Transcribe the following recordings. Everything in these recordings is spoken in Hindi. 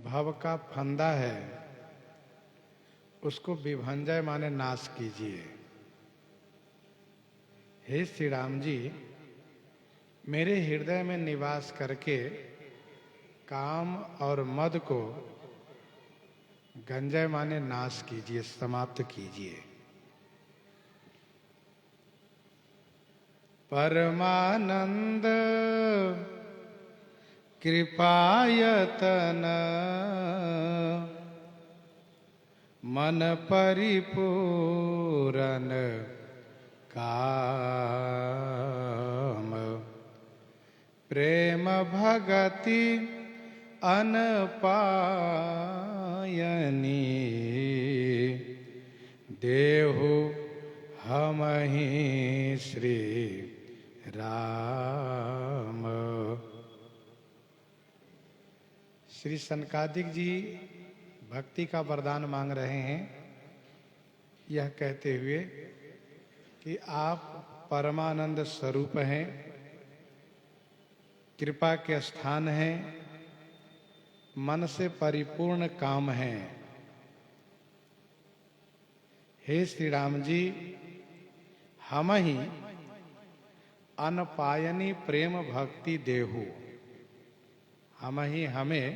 भव का फंदा है उसको विभंजय माने नाश कीजिए। हे श्री राम जी, मेरे हृदय में निवास करके काम और मद को गंजय माने नाश कीजिए, समाप्त कीजिए। परमानंद कृपायतन मन परिपूरन काम, प्रेम भगति अनपायनी, देहु हमहि श्री राम। श्री सनकादिक जी भक्ति का वरदान मांग रहे हैं, यह कहते हुए कि आप परमानंद स्वरूप हैं, कृपा के स्थान हैं, मन से परिपूर्ण काम हैं। हे श्री राम जी, हम ही अनपायनी प्रेम भक्ति देहु, हम ही हमें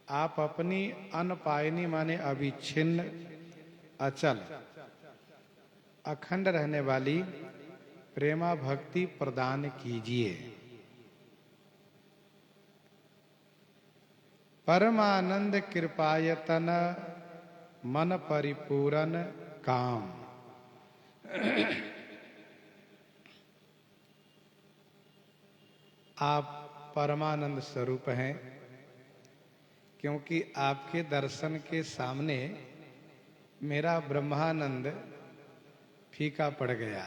आप अपनी अनपायनी माने अविच्छिन्न, अचल, अखंड रहने वाली प्रेमा भक्ति प्रदान कीजिए। परमानंद कृपायतन मन परिपूरन काम। आप परमानंद स्वरूप हैं, क्योंकि आपके दर्शन के सामने मेरा ब्रह्मानंद फीका पड़ गया।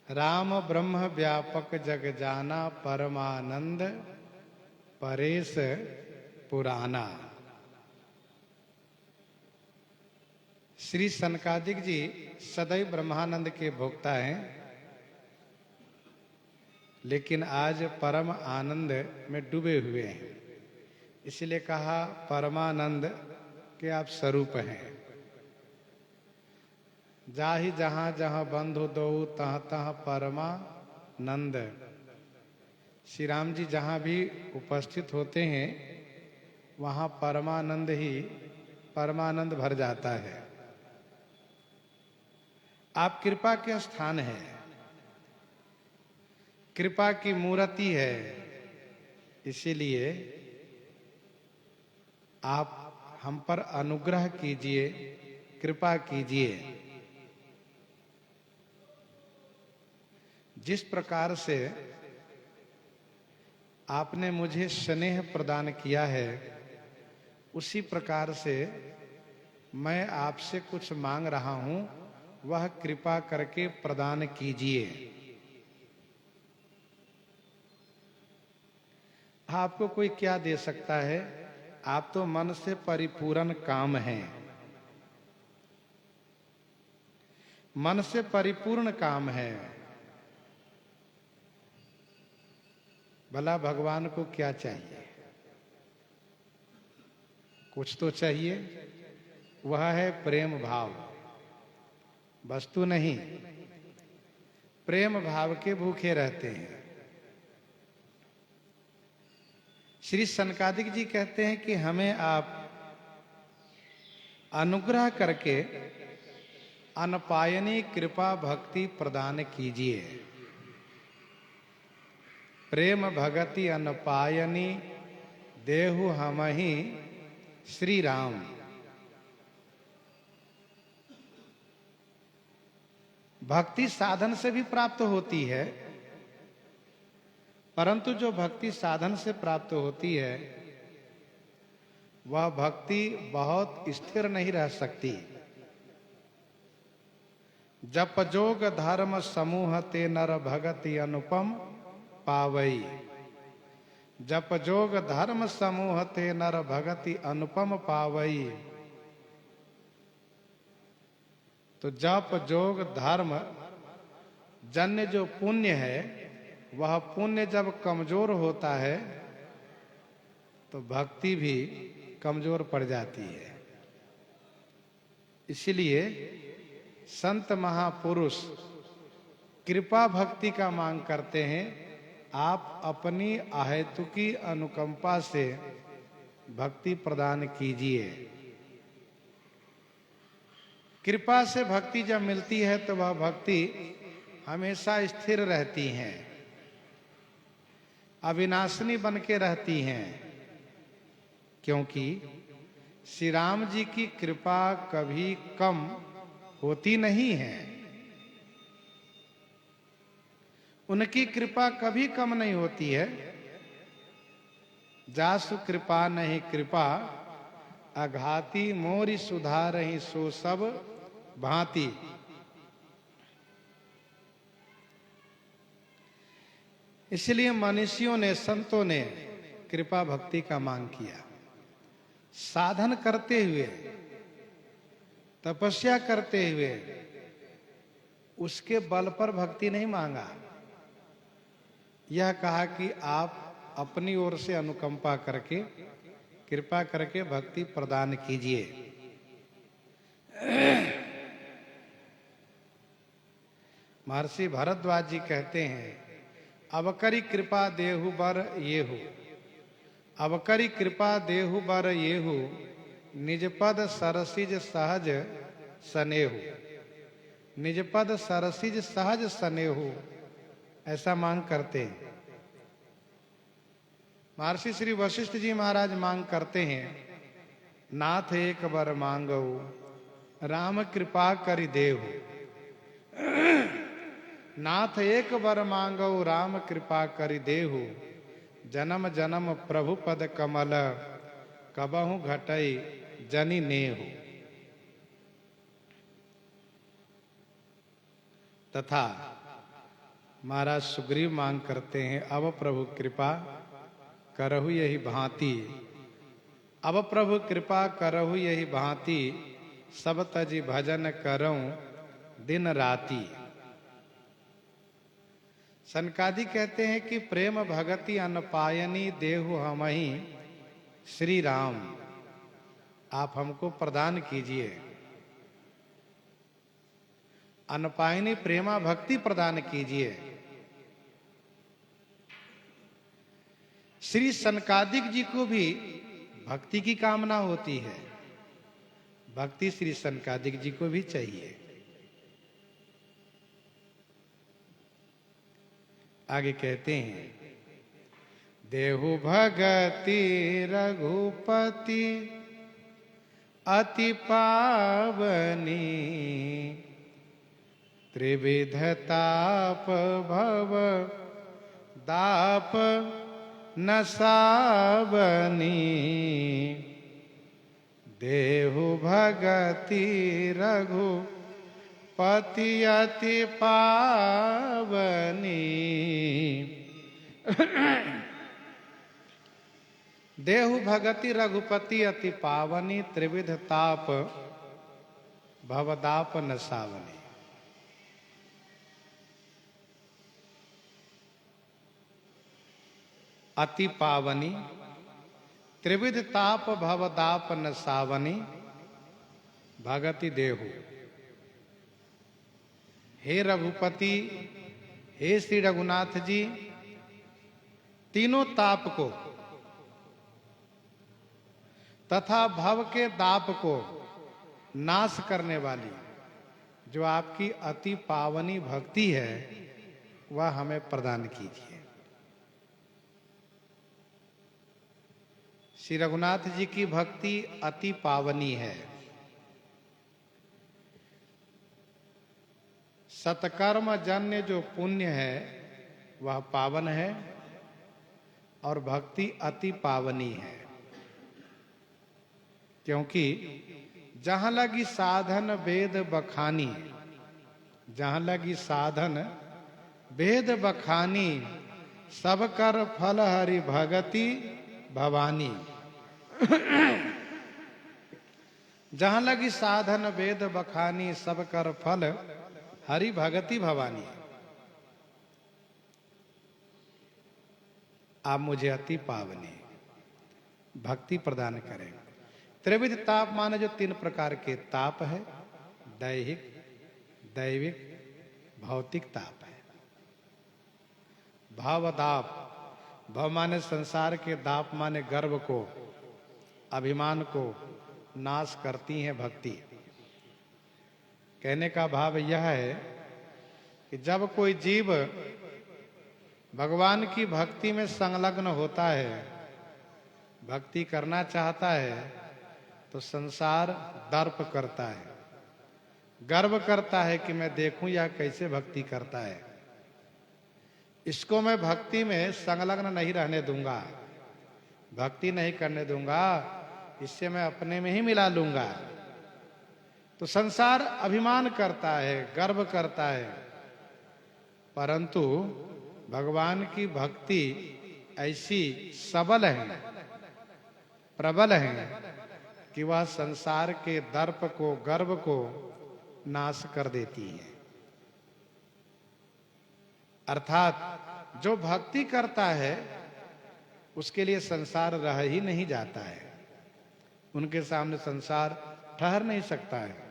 राम ब्रह्म व्यापक जग जाना, परमानंद परेश पुराना। श्री सनकादिक जी सदैव ब्रह्मानंद के भोक्ता हैं, लेकिन आज परम आनंद में डूबे हुए हैं। इसलिए कहा परमानंद के आप स्वरूप हैं। जाहि जहां जहां बंधु दो तह तह परमानंद। श्री राम जी जहां भी उपस्थित होते हैं वहां परमानंद ही परमानंद भर जाता है। आप कृपा के स्थान हैं, कृपा की मूर्ति है, इसीलिए आप हम पर अनुग्रह कीजिए, कृपा कीजिए। जिस प्रकार से आपने मुझे स्नेह प्रदान किया है, उसी प्रकार से मैं आपसे कुछ मांग रहा हूं, वह कृपा करके प्रदान कीजिए। आपको कोई क्या दे सकता है? आप तो मन से परिपूर्ण काम हैं, मन से परिपूर्ण काम है। भला भगवान को क्या चाहिए? कुछ तो चाहिए, वह है प्रेम भाव, वस्तु नहीं। प्रेम भाव के भूखे रहते हैं। श्री सनकादिक जी कहते हैं कि हमें आप अनुग्रह करके अनपायनी कृपा भक्ति प्रदान कीजिए। प्रेम भगति अनपायनी, देहु हमहि श्री राम। भक्ति साधन से भी प्राप्त होती है, परंतु जो भक्ति साधन से प्राप्त होती है वह भक्ति बहुत स्थिर नहीं रह सकती। जप जोग धर्म समूह ते नर भगति अनुपम पावई। जप जोग धर्म समूह ते नर भगति अनुपम पावई। तो जप जोग धर्म जन्य जो पुण्य है वह पुण्य जब कमजोर होता है तो भक्ति भी कमजोर पड़ जाती है। इसलिए संत महापुरुष कृपा भक्ति का मांग करते हैं, आप अपनी अहेतुकी अनुकंपा से भक्ति प्रदान कीजिए। कृपा से भक्ति जब मिलती है तो वह भक्ति हमेशा स्थिर रहती हैं, अविनाशिनी बन के रहती हैं, क्योंकि श्री राम जी की कृपा कभी कम होती नहीं है। उनकी कृपा कभी कम नहीं होती है। जासु कृपा नहीं कृपा, अघाती मोरी सुधारहि सो सब भांति। इसलिए मनीषियों ने, संतों ने कृपा भक्ति का मांग किया। साधन करते हुए, तपस्या करते हुए उसके बल पर भक्ति नहीं मांगा। यह कहा कि आप अपनी ओर से अनुकंपा करके, कृपा करके भक्ति प्रदान कीजिए। महर्षि भरद्वाज जी कहते हैं, अवकरी कृपा देहु बर ये हो, अवकरी कृपा देहु बर ये हो, निज पद सरसिज सहज सनेहु, निज पद सरसिज सहज सनेहु, ऐसा मांग करते हैं। महर्षि श्री वशिष्ठ जी महाराज मांग करते हैं, नाथ एक बर मांगो राम कृपा करि देहु, नाथ एक बर मांगो राम कृपा करि देहु, जन्म जन्म प्रभु पद कमल कबहु घटई जनि नेहु। तथा महाराज सुग्रीव मांग करते हैं, अब प्रभु कृपा करहु यही भांति, अब प्रभु कृपा करहु यही भांति, सब तजी भजन करऊं दिन राती। सनकादि कहते हैं कि प्रेम भगति अनपायनी देहु हमहि श्री राम, आप हमको प्रदान कीजिए। अनपायनी प्रेमा भक्ति प्रदान कीजिए। श्री सनकादिक जी को भी भक्ति की कामना होती है। भक्ति श्री सनकादिक जी को भी चाहिए। आगे कहते हैं, देहु भगति रघुपति अति पावनी, त्रिविध ताप भव दाप नसावनी, देहु भगति रघुपति अति पावनी। देहु भगति रघुपति अति पावनी, त्रिविध ताप भवदाप नसावनी। अति पावनी, त्रिविध ताप भवदाप नसावनी, भगति देहु। हे रघुपति, हे श्री रघुनाथ जी, तीनों ताप को तथा भव के दाप को नाश करने वाली जो आपकी अति पावनी भक्ति है, वह हमें प्रदान कीजिए। श्री रघुनाथ जी की भक्ति अति पावनी है। सत्कर्म जन्य जो पुण्य है वह पावन है और भक्ति अति पावनी है, क्योंकि जहां लगी साधन वेद बखानी, जहां लगी साधन वेद बखानी, सब कर फल हरि भगति भवानी। जहां लगी साधन वेद बखानी, सब कर फल हरि भगति भवानी। आप मुझे अति पावनी भक्ति प्रदान करें। त्रिविध ताप माने जो 3 प्रकार के ताप है, दैहिक, दैविक, भौतिक ताप है। भवदाप, भव माने संसार के, दाप माने गर्व को, अभिमान को नाश करती है भक्ति। कहने का भाव यह है कि जब कोई जीव भगवान की भक्ति में संलग्न होता है, भक्ति करना चाहता है, तो संसार दर्प करता है, गर्व करता है कि मैं देखूं यह कैसे भक्ति करता है, इसको मैं भक्ति में संलग्न नहीं रहने दूंगा, भक्ति नहीं करने दूंगा, इससे मैं अपने में ही मिला लूंगा। तो संसार अभिमान करता है, गर्व करता है, परंतु भगवान की भक्ति ऐसी सबल है, प्रबल है कि वह संसार के दर्प को, गर्व को नाश कर देती है। अर्थात जो भक्ति करता है उसके लिए संसार रह ही नहीं जाता है, उनके सामने संसार ठहर नहीं सकता है।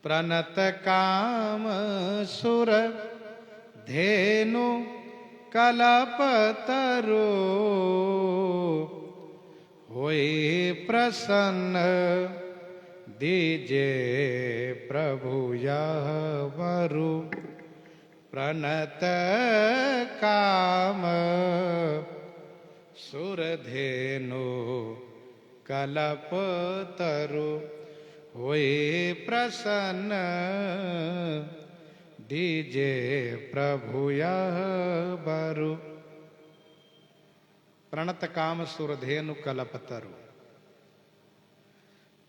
प्रणत काम सुर धेनु कलपतरो होए प्रसन्न दीजे प्रभु यह वरु। प्रणत काम सुरधेनु कलपतरु होए प्रसन्न दीजे प्रभु यह वरु। प्रणत काम सुरधेनु कलपतरु।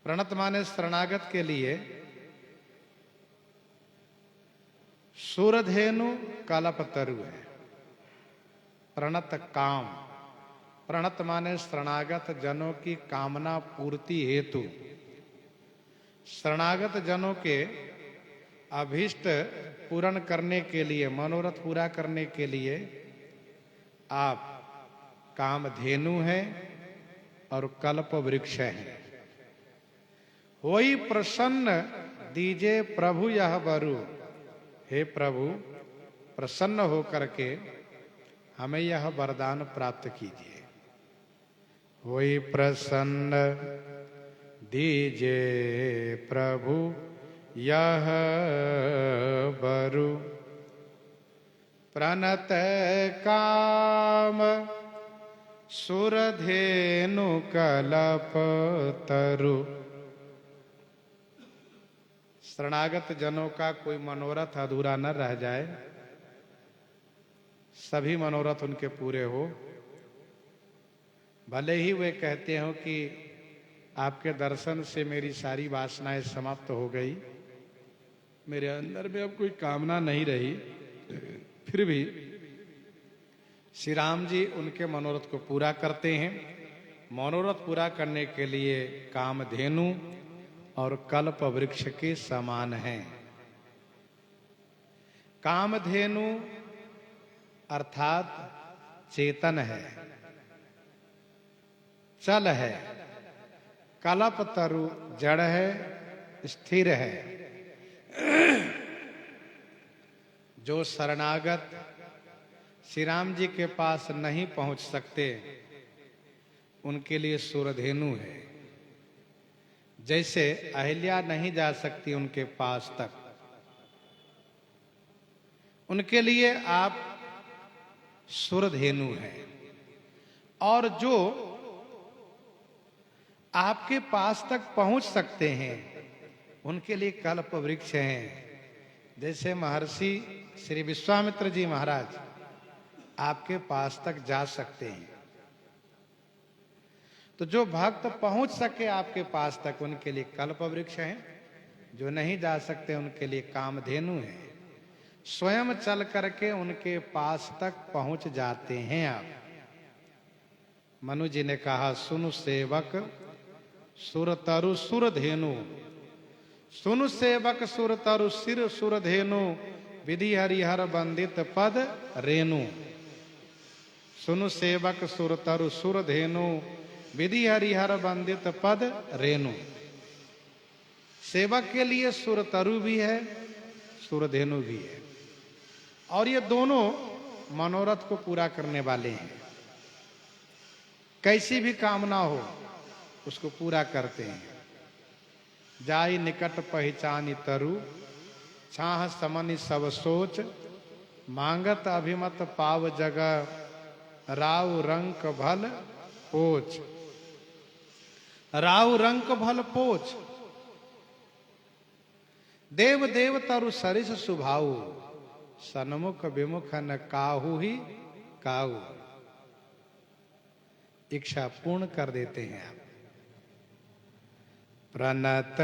प्रणत माने शरणागत के लिए, सुरधेनु कलपतरु है। प्रणत काम, प्रणत माने शरणागत जनों की कामना पूर्ति हेतु, शरणागत जनों के अभीष्ट पूर्ण करने के लिए, मनोरथ पूरा करने के लिए आप कामधेनु है और कल्प वृक्ष है। होई प्रसन्न दीजे प्रभु यह वरु। हे प्रभु, प्रसन्न होकर के हमें यह वरदान प्राप्त कीजिए। होई प्रसन्न दीजे प्रभु यह वरु। प्रणत काम सुरधेनु कलपतरु। शरणागत जनों का कोई मनोरथ अधूरा न रह जाए, सभी मनोरथ उनके पूरे हो। भले ही वे कहते हो कि आपके दर्शन से मेरी सारी वासनाएं समाप्त हो गई, मेरे अंदर में अब कोई कामना नहीं रही, फिर भी श्री राम जी उनके मनोरथ को पूरा करते हैं। मनोरथ पूरा करने के लिए कामधेनु और कल्प वृक्ष के समान हैं। कामधेनु अर्थात चेतन है, चल है। कल्पतरु जड़ है, स्थिर है। जो शरणागत श्री राम जी के पास नहीं पहुंच सकते, उनके लिए सुरधेनु है। जैसे अहिल्या नहीं जा सकती उनके पास तक, उनके लिए आप सुरधेनु हैं। और जो आपके पास तक पहुंच सकते हैं, उनके लिए कल्प वृक्ष हैं। जैसे महर्षि श्री विश्वामित्र जी महाराज आपके पास तक जा सकते हैं, तो जो भक्त पहुंच सके आपके पास तक, उनके लिए कल्प वृक्ष हैं। जो नहीं जा सकते, उनके लिए कामधेनु है। स्वयं चल करके उनके पास तक पहुंच जाते हैं आप। मनु जी ने कहा, सुनु सेवक सुरतरु सुरधेनु। सुनु सेवक सुरतरु सिर सुरधेनु। विधि हरिहर बंदित पद रेणु। सुनु सेवक सुर तरु सुर धेनु विधि हरिहर वंदित पद रेणु। सेवक के लिए सुर तरु भी है, सुर धेनु भी है, और ये दोनों मनोरथ को पूरा करने वाले हैं। कैसी भी कामना हो उसको पूरा करते हैं। जाई निकट पहचानी तरु छाह समनि सब सोच मांगत अभिमत पाव जगह राव रंक भल पोच। राव रंक भल पोच देव देव तरु सरिस सुभाऊ सन्मुख विमुख न काहू ही काऊ। इच्छा पूर्ण कर देते हैं आप। प्रणत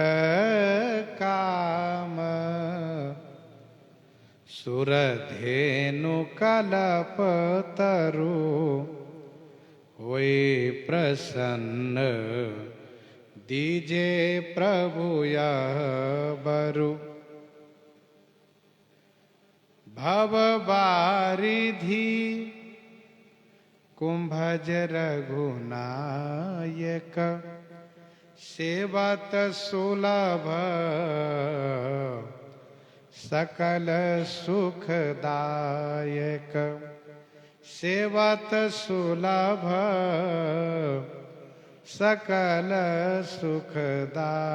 काम सुरधेनु कलप तरु होए प्रसन्न दीजे प्रभु यह बरु। भव बारिधि कुंभज रघुनायक सेवत सुलभ सकल सुखदायक। सेवत सुलभ सकल सुखदायक।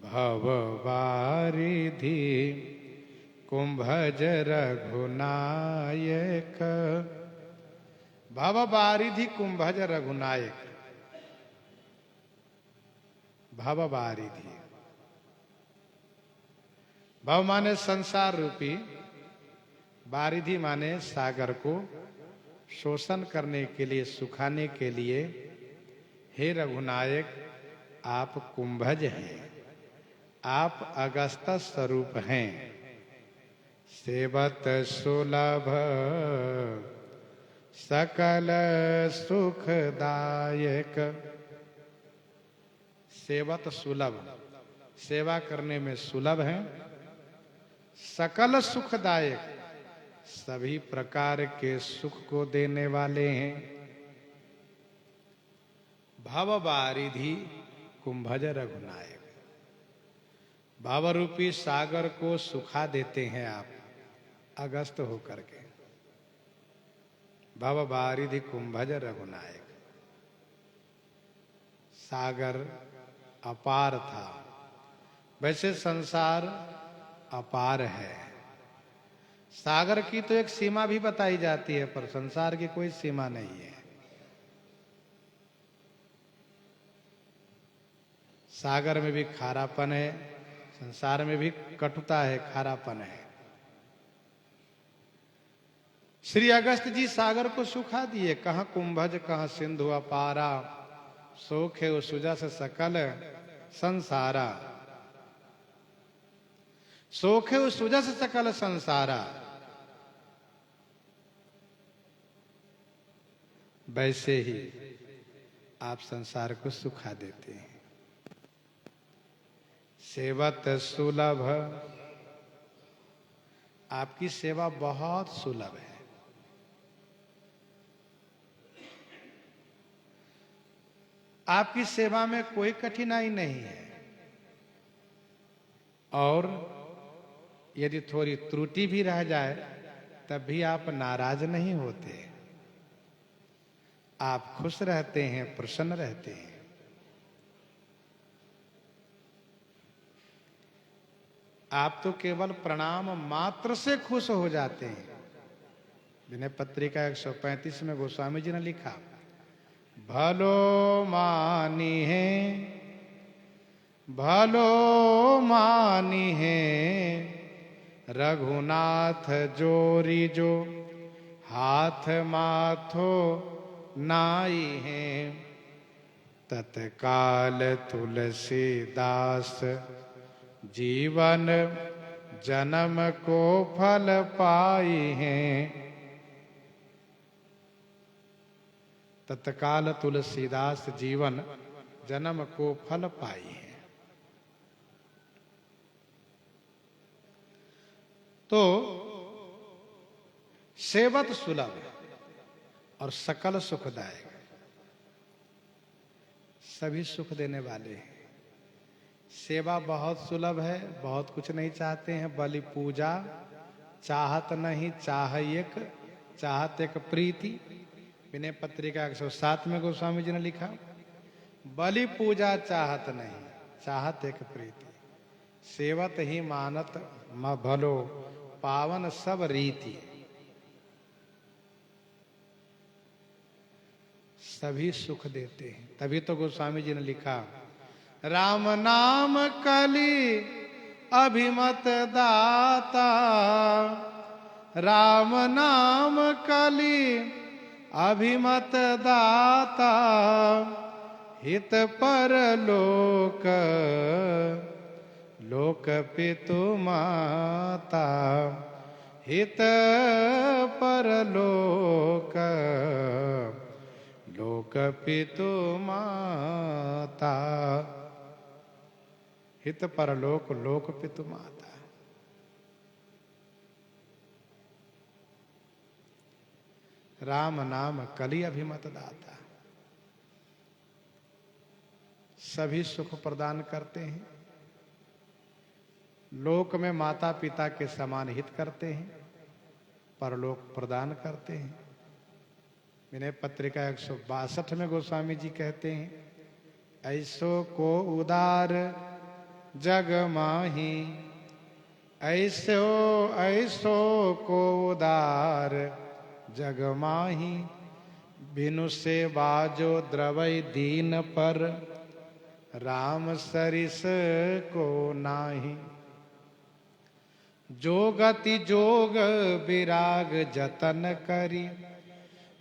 भव बारिधि कुंभज रघुनायक। भव बारिधि कुंभज रघुनायक। भव बारिधि, भव माने संसार रूपी, बारिधि माने सागर को शोषण करने के लिए, सुखाने के लिए। हे रघुनायक, आप कुंभज हैं, आप अगस्त स्वरूप हैं। सेवत सुलभ सकल सुखदायक। सेवत सुलभ, सेवा करने में सुलभ हैं। सकल सुखदायक, सभी प्रकार के सुख को देने वाले हैं। भव बारिधि कुंभज रघुनायक, भव रूपी सागर को सुखा देते हैं आप अगस्त होकर के। भव बारिधि कुंभज रघुनायक। सागर अपार था, वैसे संसार अपार है। सागर की तो एक सीमा भी बताई जाती है, पर संसार की कोई सीमा नहीं है। सागर में भी खारापन है, संसार में भी कटुता है, खारापन है। श्री अगस्त जी सागर को सुखा दिए। कहां कुंभज कहां सिंधु अपारा सोखे सुजस सकल संसारा। सोखे सुजस सकल संसारा। वैसे ही आप संसार को सुखा देते हैं। सेवत सुलभ, आपकी सेवा बहुत सुलभ है। आपकी सेवा में कोई कठिनाई नहीं है, और यदि थोड़ी त्रुटि भी रह जाए तब भी आप नाराज नहीं होते। आप खुश रहते हैं, प्रसन्न रहते हैं। आप तो केवल प्रणाम मात्र से खुश हो जाते हैं। विनय पत्रिका 135 में गोस्वामी जी ने लिखा, भलो मानी है, भलो मानी है रघुनाथ जोरी जो हाथ माथो नाई है। तत्काल तुलसीदास जीवन जन्म को फल पाई हैं। तत्काल तुलसीदास जीवन जन्म को फल पाई है। तो सेवत सुलभ और सकल सुखदायक, सभी सुख देने वाले हैं। सेवा बहुत सुलभ है, बहुत कुछ नहीं चाहते हैं। बलि पूजा चाहत नहीं, चाहत एक प्रीति। विनय पत्रिका 107 में गोस्वामी जी ने लिखा, बलि पूजा चाहत नहीं, चाहत एक प्रीति। सेवत ही मानत भलो, पावन सब रीति। सभी सुख देते हैं। तभी तो गोस्वामी जी ने लिखा, राम नाम कली अभिमत दाता, राम नाम कली अभिमत दाता, हित पर लोक लोक पितु माता, हित पर लोक लोक पितु माता, हित परलोक लोक पितु माता। राम नाम कली अभिमत दाता, सभी सुख प्रदान करते हैं। लोक में माता पिता के समान हित करते हैं, परलोक प्रदान करते हैं। विनय पत्रिका 162 में गोस्वामी जी कहते हैं, ऐसो को उदार जग माही, ऐसो ऐसो को उदार जग माही, बिनु से बाजो द्रवै दीन पर, राम सरिस को नाही। जो गति जोग विराग जतन करी,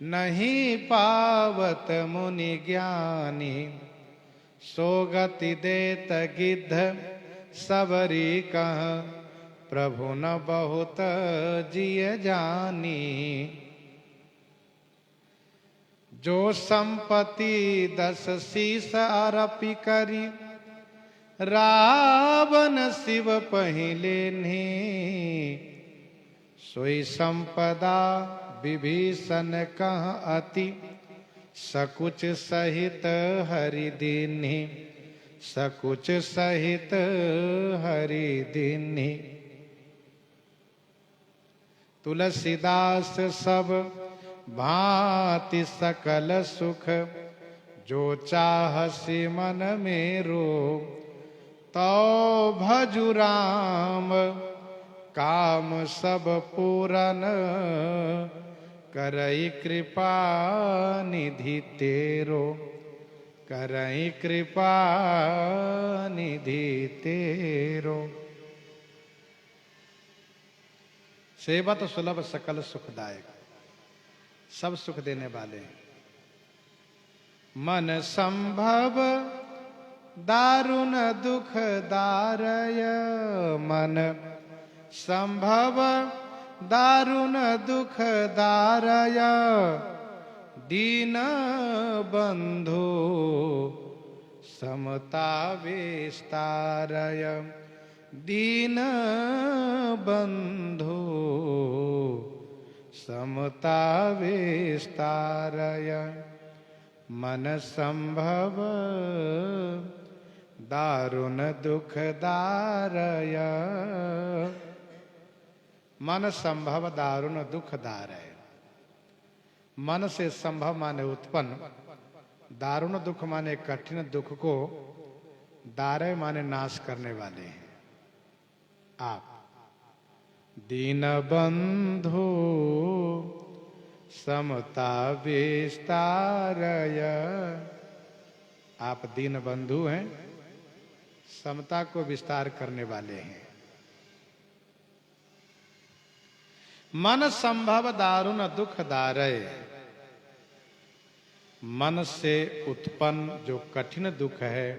नहीं पावत मुनि ज्ञानी, सो गति देत गिद्ध सबरी कह, प्रभु न बहुत जिय जानी। जो संपत्ति 10 शीस आरपी करी, रावण शिव पहिले ने, सोई संपदा विभीषण कह अति, सकुच सहित हरि दीन्हि, सकुच सहित हरि दीन्हि। तुलसीदास सब भांति सकल सुख, जो चाहसि मन मेरो, तो भजु राम काम सब पूरन, करई कृपा निधि तेरो, करई कृपा निधि तेरो। सेवत सुलभ सकल सुखदायक, सब सुख देने वाले हैं। मन संभव दारुण दुख दारय, मन संभव दारुण दुख दारय, दीन बंधु समता विस्तारय, दीन बंधु समता विस्तारय। मन संभव दारुण दुख दारय, मन संभव दारुण दुख दारय। मन से संभव माने उत्पन्न, दारुण दुख माने कठिन दुख को, दारय माने नाश करने वाले हैं आप। दीन बंधु समता विस्तारय, आप दीन बंधु हैं, समता को विस्तार करने वाले हैं। मन संभव दारुण दुख दारय, मन से उत्पन्न जो कठिन दुख है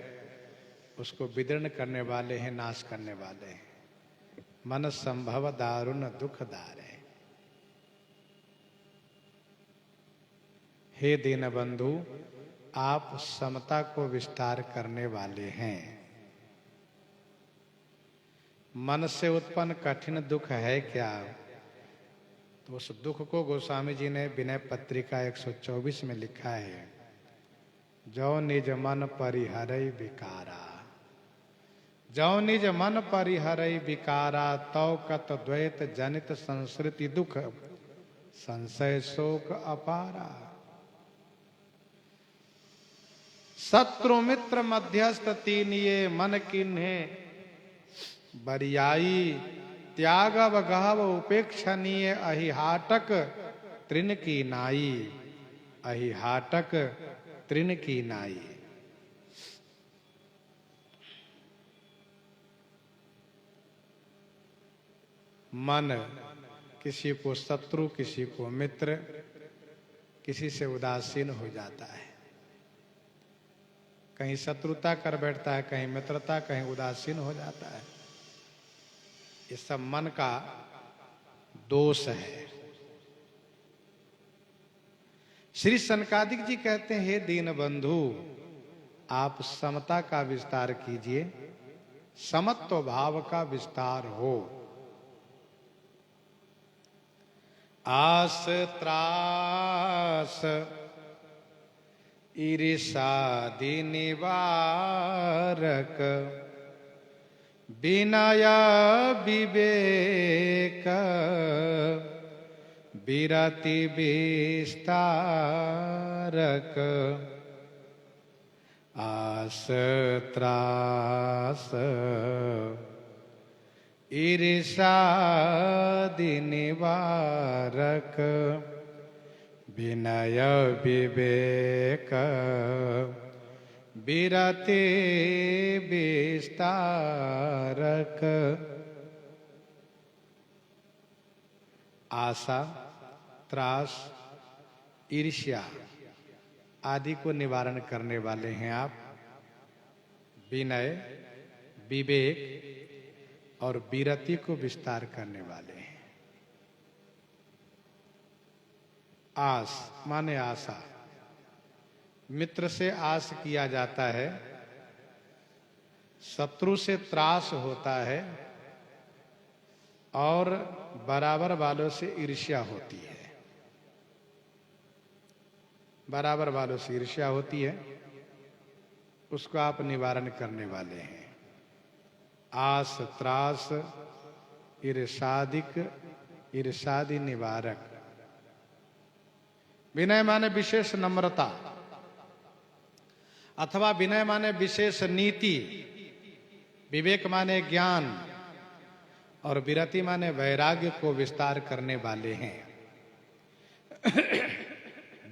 उसको विदीर्ण करने वाले हैं, नाश करने वाले हैं। मन संभव दारुण दुख दारय। हे दीन बंधु, आप समता को विस्तार करने वाले हैं। मन से उत्पन्न कठिन दुख है क्या? तो उस दुख को गोस्वामी जी ने विनय पत्रिका 124 में लिखा है, जो निज मन परिहरई विकारा, जो निज मन परिहरई विकारा, तौ कत द्वैत जनित संसृति दुख, संशय शोक अपारा। शत्रु मित्र मध्यस्थ तीन ये, मन किन्हे बरियाई, त्यागव गहव उपेक्षणीय, अहिहाटक तृण की नाई, अहिहाटक तृण की नाई। मन किसी को शत्रु, किसी को मित्र, किसी से उदासीन हो जाता है, कहीं शत्रुता कर बैठता है, कहीं मित्रता, कहीं उदासीन हो जाता है। ये सब मन का दोष है। श्री सनकादिक जी कहते हैं, हे दीन बंधु, आप समता का विस्तार कीजिए, समत्व भाव का विस्तार हो। आस त्रास ईर्षादि निवारक, विनय विवेक विरति विस्तारक, आस त्रास ईर्षादि निवारक, विनय विवेक विरति विस्तारक। आशा, त्रास, ईर्ष्या आदि को निवारण करने वाले हैं आप। विनय, विवेक और विरति को विस्तार करने वाले हैं। आस माने आशा, मित्र से आस किया जाता है, शत्रु से त्रास होता है, और बराबर वालों से ईर्ष्या होती है। बराबर वालों से ईर्ष्या होती है, उसको आप निवारण करने वाले हैं। आस त्रास ईर्षादिक, ईर्षादि निवारक। विनय माने विशेष नम्रता, अथवा विनय माने विशेष नीति, विवेक माने ज्ञान, और विरति माने वैराग्य को विस्तार करने वाले हैं।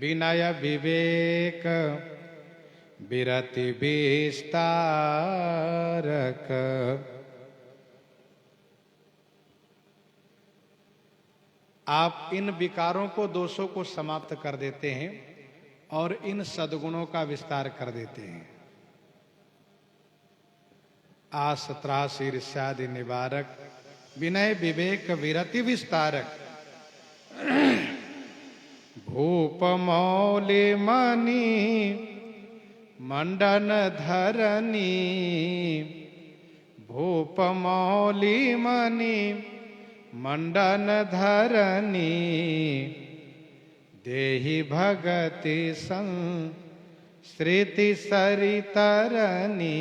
विनय विवेक विरति विस्तारक। आप इन विकारों को, दोषों को समाप्त कर देते हैं और इन सद्गुणों का विस्तार कर देते हैं। आस त्रास ईर्ष्यादि निवारक, विनय विवेक विरति विस्तारक। भूप मौलि मणि मंडन धरनी, भूप मौलि मणि मंडन धरनी, देहि भगति संस्कृति सरितरनी,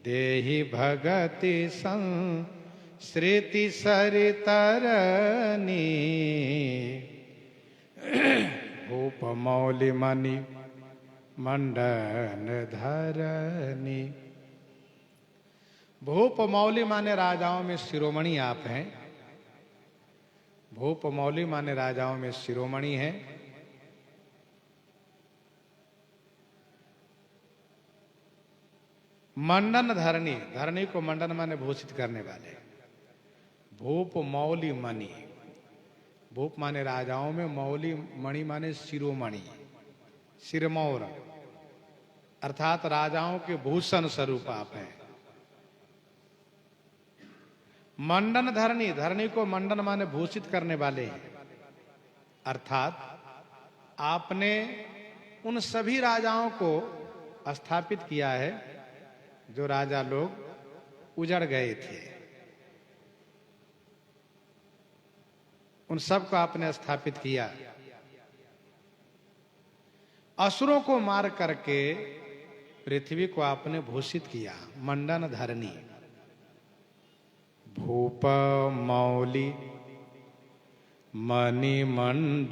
देहि भगति संस्कृति सरितरनी। भूप मौलि मणि मंडन धरनी। भूप मौलि माने राजाओं में शिरोमणि आप हैं। भूप मौलि माने राजाओं में शिरोमणि हैं। मंडन धरनी, धरनी को मंडन माने भूषित करने वाले। भूप मौलि मणि, भूप माने राजाओं में, मौलि मणि माने शिरोमणि, सिरमौर, अर्थात राजाओं के भूषण स्वरूप आप हैं। मंडन धरनी, धरनी को मंडन माने भूषित करने वाले हैं, अर्थात आपने उन सभी राजाओं को स्थापित किया है जो राजा लोग उजड़ गए थे। उन सबको आपने स्थापित किया। असुरों को मार करके पृथ्वी को आपने भूषित किया। मंडन धरणी, भूप मौली मणिमंडन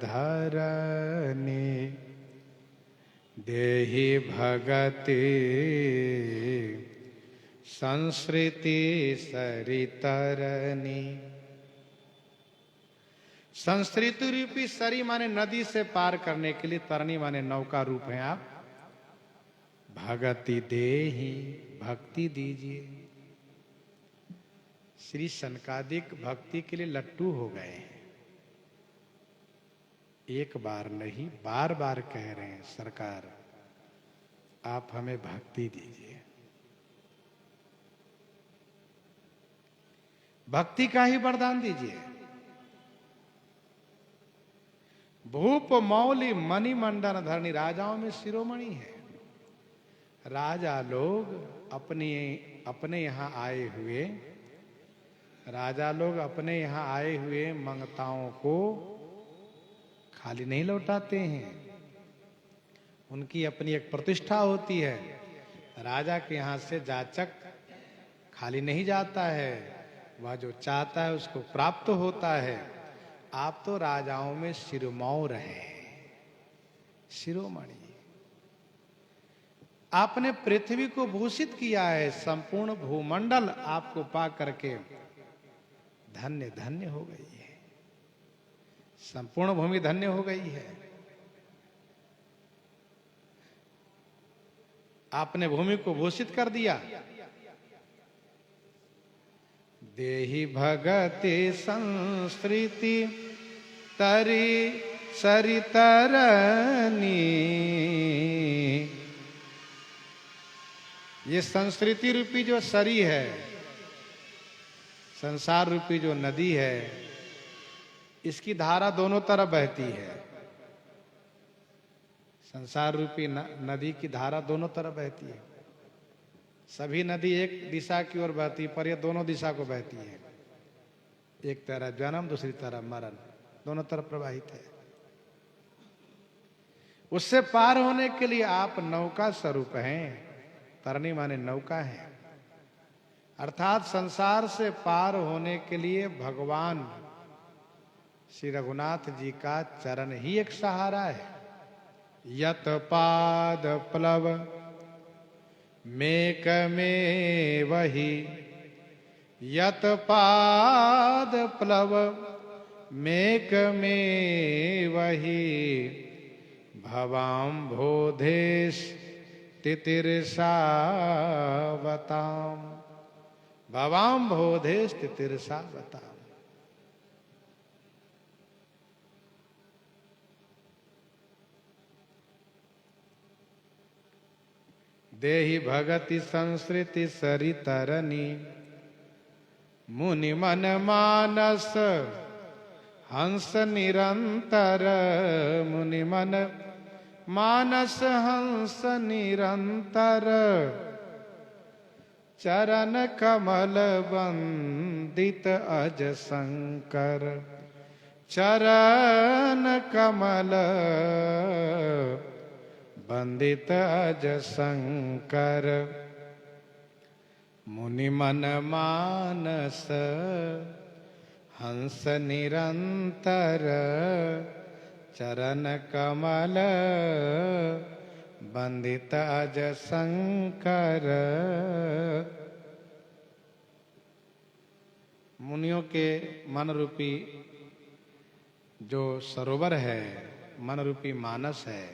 धरणी, देहि भगति संस्कृति सरितरणी। संस्कृति रूपी सरी माने नदी से पार करने के लिए, तरणी माने नौका रूप है आप। भगति देहि, भक्ति दीजिए। श्री सनकादिक भक्ति के लिए लट्टू हो गए हैं। एक बार नहीं, बार बार कह रहे हैं, सरकार आप हमें भक्ति दीजिए। भक्ति का ही वरदान दीजिए। भूप मौली मणिमंडन धरणी, राजाओं में शिरोमणि है। राजा लोग अपने यहाँ आए हुए, राजा लोग अपने यहाँ आए हुए मंगताओं को खाली नहीं लौटाते हैं। उनकी अपनी एक प्रतिष्ठा होती है। राजा के यहाँ से जाचक खाली नहीं जाता है, वह जो चाहता है उसको प्राप्त होता है। आप तो राजाओं में शिरोमौर हैं, शिरोमणि। आपने पृथ्वी को भूषित किया है। संपूर्ण भूमंडल आपको पा करके धन्य धन्य हो गई है। संपूर्ण भूमि धन्य हो गई है। आपने भूमि को भूषित कर दिया। देहि भगति संस्कृति तरी सरितरणी। ये संस्कृति रूपी जो सरी है, संसार रूपी जो नदी है, इसकी धारा दोनों तरफ बहती है। संसार रूपी नदी की धारा दोनों तरफ बहती है। सभी नदी एक दिशा की ओर बहती, पर ये दोनों दिशा को बहती है। एक तरफ जन्म, दूसरी तरफ मरण, दोनों तरफ प्रवाहित है। उससे पार होने के लिए आप नौका स्वरूप हैं। तरणी माने नौका है। अर्थात संसार से पार होने के लिए भगवान श्री रघुनाथ जी का चरण ही एक सहारा है। यत पाद प्लव मेक में वही, यत पाद प्लव मेक में वही, भवाम्भोधेश तितिर्षावताम, भवाम्भोधेश तितिर्षावताम। देहि भगति संस्कृति सरितरणी, मुनि मन मानस हंस निरंतर, मुनि मन मानस हंस निरंतर, चरण कमल वंदित अज शंकर, चरण कमल वंदित अज शंकर। मुनि मन मानस हंस निरंतर, चरण कमल वंदित अज शंकर। मुनियों के मन रूपी जो सरोवर है, मन रूपी मानस है,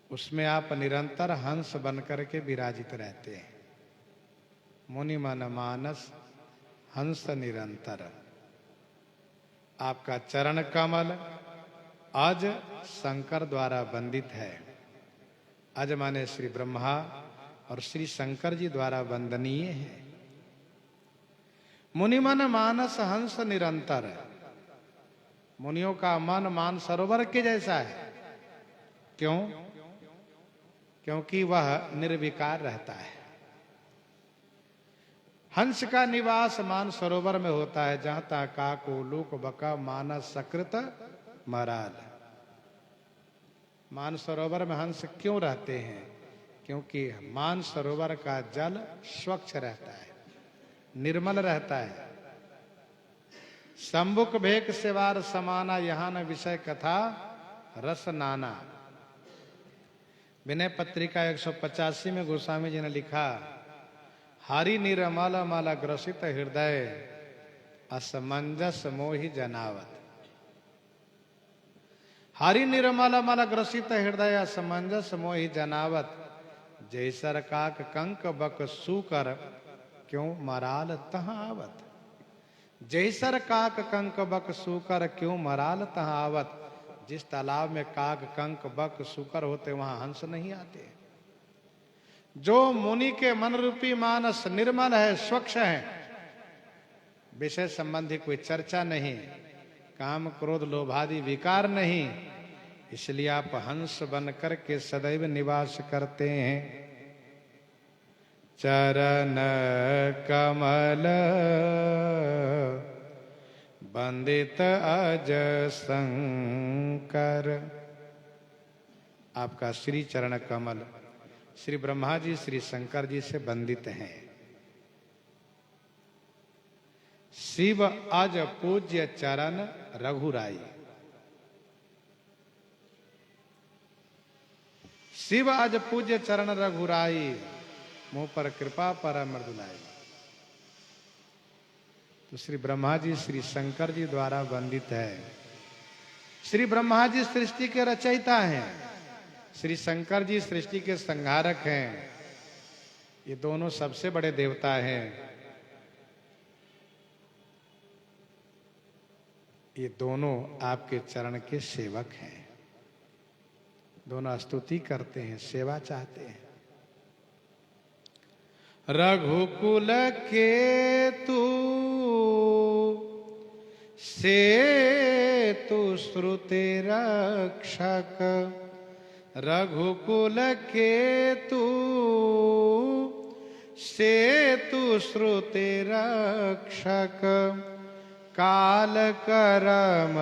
उसमें आप निरंतर हंस बनकर के विराजित रहते हैं। मुनि मन मानस हंस निरंतर। आपका चरण कमल अज शंकर द्वारा वंदित है। अज माने श्री ब्रह्मा और श्री शंकर जी द्वारा वंदनीय है। मुनि मन मानस हंस निरंतर। मुनियों का मन मान सरोवर के जैसा है। क्यों? क्योंकि वह निर्विकार रहता है। हंस का निवास मान सरोवर में होता है, जहां तक काक उलूक बका मानस सकृत मराल। मान सरोवर में हंस क्यों रहते हैं? क्योंकि मान सरोवर का जल स्वच्छ रहता है, निर्मल रहता है। संबुक भेक सेवार समाना, यहाँ न विषय कथा रस नाना। विनय पत्रिका 185 में गोस्वामी जी ने लिखा, हरि निर्मल मल ग्रसित हृदय असमंजस मोहि जनावत। हरि निर्मल मल ग्रसित हृदय असमंजस मोहि जनावत। जैसर काक कंक बक सूकर क्यों मराल तहाँ आवत। जैसर काक कंक बक सूकर क्यों मराल तहाँ आवत। जिस तालाब में काक कंक बक सूकर होते वहां हंस नहीं आते। जो मुनि के मन रूपी मानस निर्मल है, स्वच्छ है, विषय संबंधी कोई चर्चा नहीं, काम क्रोध लोभादि विकार नहीं, इसलिए आप हंस बनकर के सदैव निवास करते हैं। चरण कमल बंदित अज शंकर। आपका श्री चरण कमल श्री ब्रह्मा जी श्री शंकर जी से बंदित हैं। शिव अज पूज्य चरण रघुराई। शिव अज पूज्य चरण रघुराई, मुंह पर कृपा पर मृदुलाई। तो श्री ब्रह्मा जी श्री शंकर जी द्वारा वंदित है। श्री ब्रह्मा जी सृष्टि के रचयिता हैं, श्री शंकर जी सृष्टि के संहारक हैं। ये दोनों सबसे बड़े देवता हैं। ये दोनों आपके चरण के सेवक हैं। दोनों स्तुति करते हैं, सेवा चाहते हैं। रघुकुल के तू सेतु श्रुति रक्षक। रघुकुल के तू सेतु श्रुति रक्षक। काल करम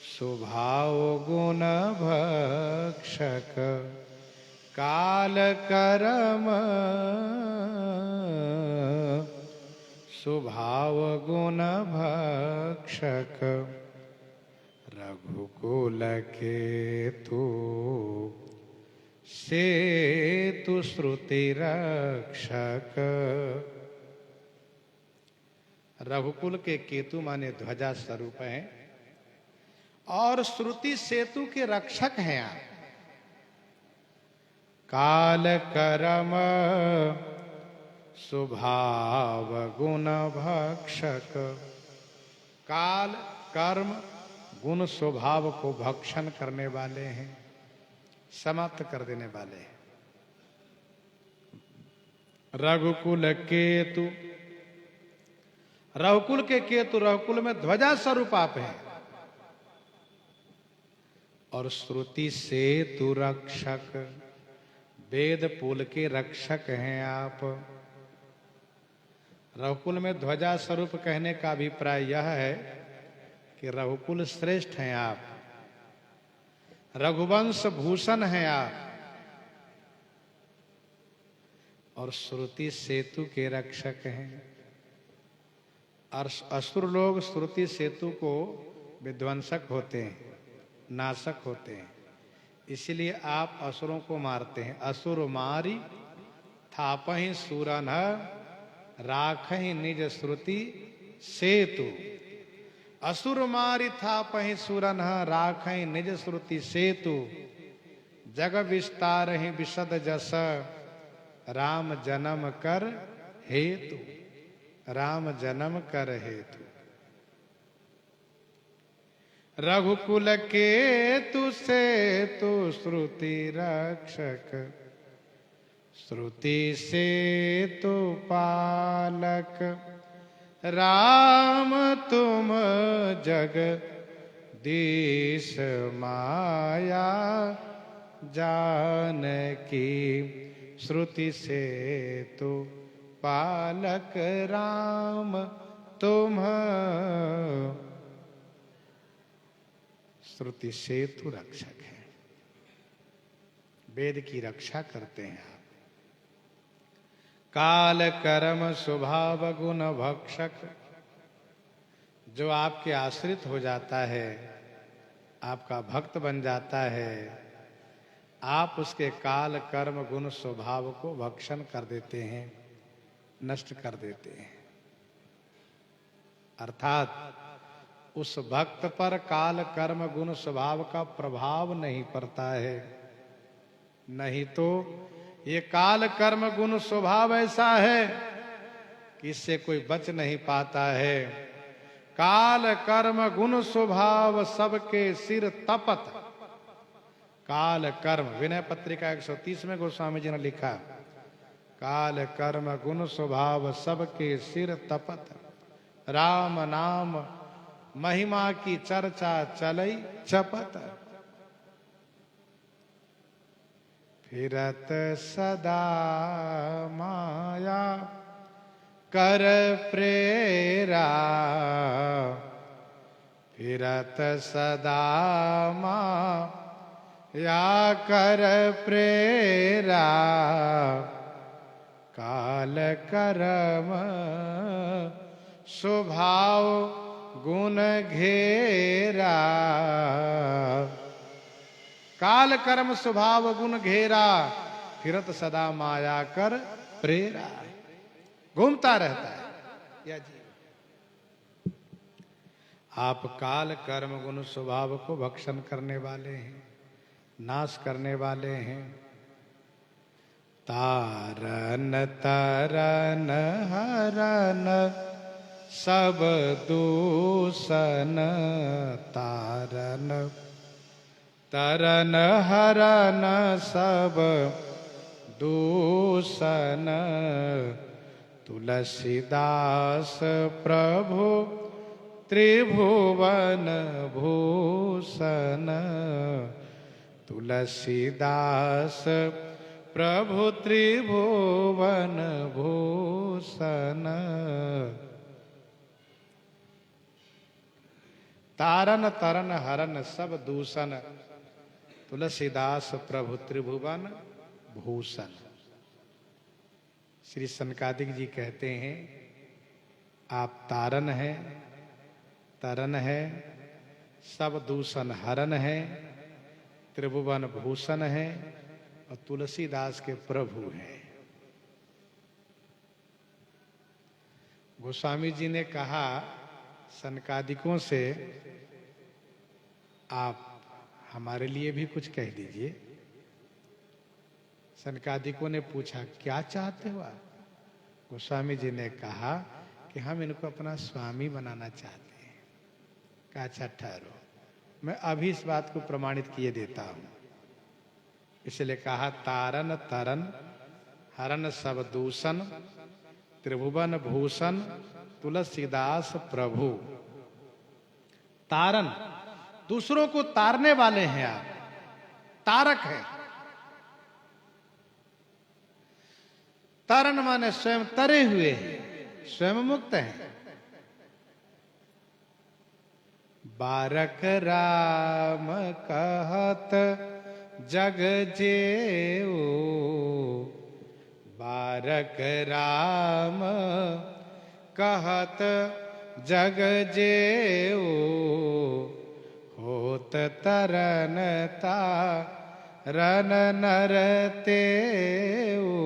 स्वभाव गुण भक्षक। काल करम स्वभाव गुण भक्षक। रघुकुल के तू सेतु श्रुति रक्षक। रघुकुल के केतु माने ध्वजा स्वरूप हैं और श्रुति सेतु के रक्षक हैं आप। काल करम स्वभाव गुण भक्षक। काल कर्म गुण स्वभाव को भक्षण करने वाले हैं, समाप्त कर देने वाले हैं। रघुकुल केतु, रघुकुल के केतु, रघुकुल में ध्वजा स्वरूप आप हैं। और श्रुति सेतु रक्षक, वेद पुल के रक्षक हैं आप। रघुकुल में ध्वजा स्वरूप कहने का अभिप्राय यह है कि रघुकुल श्रेष्ठ हैं आप, रघुवंश भूषण हैं आप, और श्रुति सेतु के रक्षक हैं। और असुर लोग श्रुति सेतु को विध्वंसक होते हैं, नाशक होते हैं, इसलिए आप असुरों को मारते हैं। असुर मारी थापहि सूरन राखहि निज श्रुति सेतु। असुर मारी थापहि सूरन राखहि निज श्रुति सेतु। जग विस्तार ही विशद जस राम जन्म कर हेतु। राम जन्म कर हेतु। रघुकुल केतु सेतु श्रुति रक्षक। श्रुति सेतु पालक। राम तुम जगदीश माया जानकी श्रुति से तो पालक राम तुम, श्रुति सेतु रक्षक है, वेद की रक्षा करते हैं आप। काल कर्म स्वभाव गुण भक्षक, जो आपके आश्रित हो जाता है, आपका भक्त बन जाता है, आप उसके काल कर्म गुण स्वभाव को भक्षण कर देते हैं, नष्ट कर देते हैं। अर्थात उस भक्त पर काल कर्म गुण स्वभाव का प्रभाव नहीं पड़ता है। नहीं तो ये काल कर्म गुण स्वभाव ऐसा है कि इससे कोई बच नहीं पाता है। काल कर्म गुण स्वभाव सबके सिर तपत, काल कर्म, विनय पत्रिका 130 में गोस्वामी जी ने लिखा, काल कर्म गुण स्वभाव सबके सिर तपत, राम नाम महिमा की चर्चा चलई चपत, फिरत सदा माया कर प्रेरा, फिरत सदा माया कर प्रेरा, काल कर्म स्वभाव गुण घेरा, काल कर्म स्वभाव गुण घेरा, फिरत सदा माया कर प्रेरा, घूमता रहता है या जी। आप काल कर्म गुण स्वभाव को भक्षण करने वाले हैं, नाश करने वाले हैं। तारन तरन हरन सब दूषण, तारन तरन हरन सब दूषण, तुलसीदास प्रभु त्रिभुवन भूषण, तुलसीदास प्रभु त्रिभुवन भूषण। तारन तरन हरन सब दूषण, तुलसीदास प्रभु त्रिभुवन भूषण। श्री सनकादिक जी कहते हैं, आप तारन है, तरन है, सब दूषण हरन है, त्रिभुवन भूषण है और तुलसीदास के प्रभु हैं। गोस्वामी जी ने कहा सनकादिकों से, आप हमारे लिए भी कुछ कह दीजिए। सनकादिकों ने पूछा क्या चाहते हो आप? गोस्वामी जी ने कहा कि हम इनको अपना स्वामी बनाना चाहते हैं। कहा अच्छा ठहरो, मैं अभी इस बात को प्रमाणित किए देता हूं। इसलिए कहा तारन तरन हरन सब दूषण, त्रिभुवन भूषण, तुलसीदास प्रभु। तारन, दूसरों को तारने वाले हैं आप, तारक है। तारन माने स्वयं तरे हुए हैं, स्वयं मुक्त हैं। बारक राम कहत जग जेऊ, बारक राम कहत जग जेऊ, होत तरन तारन नर तेऊ।